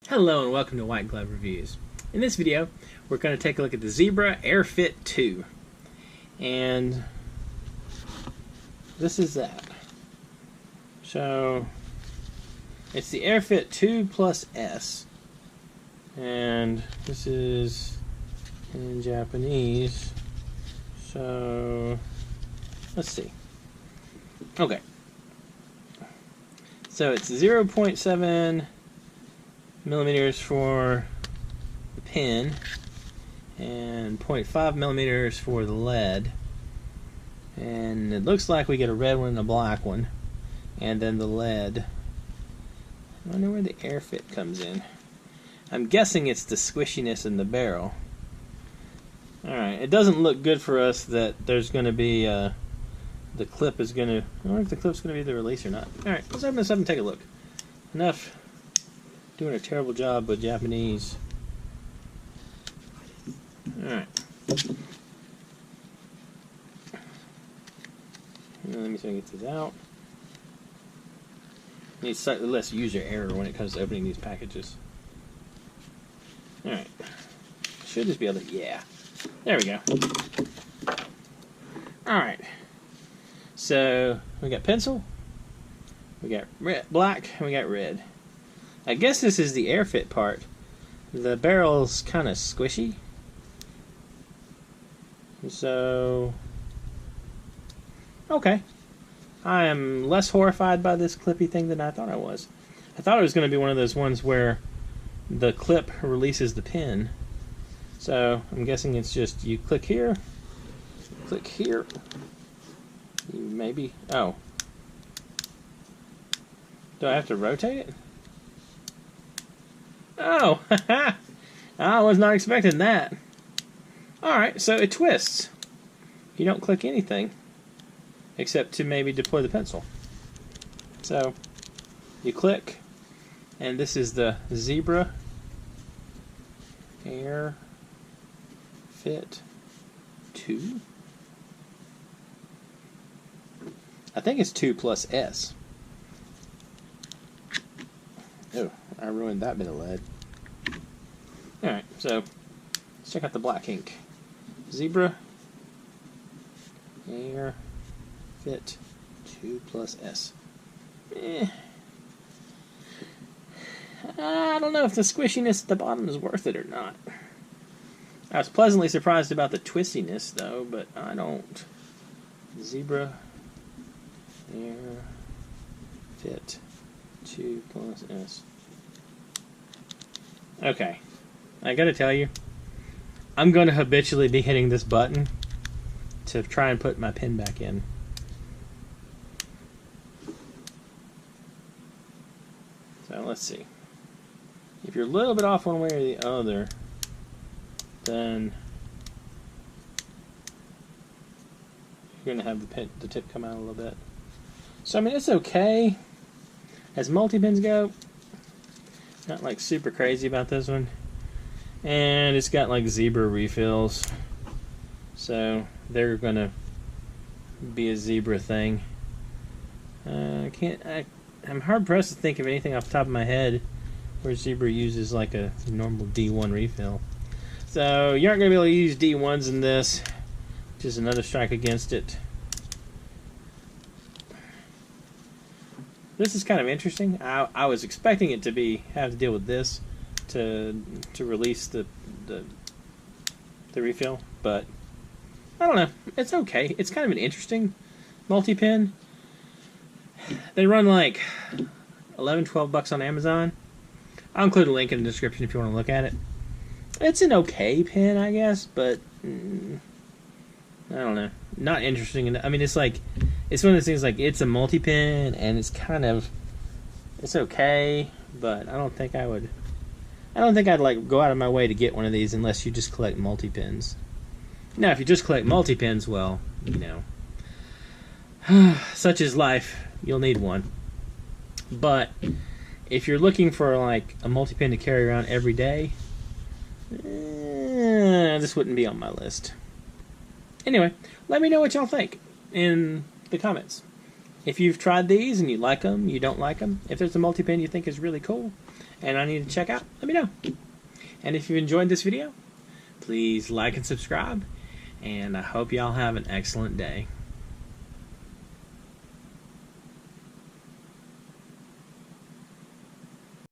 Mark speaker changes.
Speaker 1: Hello and welcome to White Glove Reviews. In this video, we're going to take a look at the Zebra AirFit 2. And this is that. So, it's the AirFit 2+S. And this is in Japanese. So, let's see. Okay. So it's 0.7 millimeters for the pin and 0.5 millimeters for the lead, and it looks like we get a red one and a black one, and then the lead. I wonder where the AirFit comes in. I'm guessing it's the squishiness in the barrel. Alright, it doesn't look good for us that there's going to be the clip is going to, I wonder if the clip's going to be the release or not. Alright, let's open this up and take a look. Enough doing a terrible job with Japanese. Alright. Let me see if I can get this out. Need slightly less user error when it comes to opening these packages. Alright. Should just be able to, yeah. There we go. Alright. So, we got pencil, we got red, black, and we got red. I guess this is the AirFit part. The barrel's kind of squishy. So, okay. I am less horrified by this clippy thing than I thought I was. I thought it was going to be one of those ones where the clip releases the pin. So, I'm guessing it's just you click here, maybe, oh. Do I have to rotate it? Oh, I was not expecting that. Alright, so it twists. You don't click anything except to maybe deploy the pencil. So, you click, and this is the Zebra AirFit 2. I think it's 2+S. Oh, I ruined that bit of lead. Alright, so let's check out the black ink. Zebra AirFit 2+S. I don't know if the squishiness at the bottom is worth it or not. I was pleasantly surprised about the twistiness though, but I don't. Zebra AirFit 2+S. Okay, I gotta tell you, I'm gonna habitually be hitting this button to try and put my pin back in. So let's see. If you're a little bit off one way or the other, then you're gonna have the tip come out a little bit. So I mean, it's okay. As multi-pins go, not like super crazy about this one. And it's got like Zebra refills. So they're gonna be a Zebra thing. I'm hard pressed to think of anything off the top of my head where Zebra uses like a normal D1 refill. So you aren't gonna be able to use D1s in this, which is another strike against it. This is kind of interesting. I was expecting it to have to deal with this to release the refill, but I don't know. It's okay. It's kind of an interesting multi-pin. They run like $11-12 on Amazon. I'll include a link in the description if you want to look at it. It's an okay pin, I guess, but I don't know. Not interesting enough. I mean, it's like, it's one of those things like it's a multi-pin and it's kind of, it's okay, but I don't think I'd like go out of my way to get one of these unless you just collect multi-pins. Now, if you just collect multi-pins, well, you know, such is life. You'll need one. But if you're looking for like a multi-pin to carry around every day, this wouldn't be on my list. Anyway, let me know what y'all think in the comments. If you've tried these and you like them, you don't like them, if there's a multi-pin you think is really cool, and I need to check out, let me know. And if you enjoyed this video, please like and subscribe, and I hope y'all have an excellent day.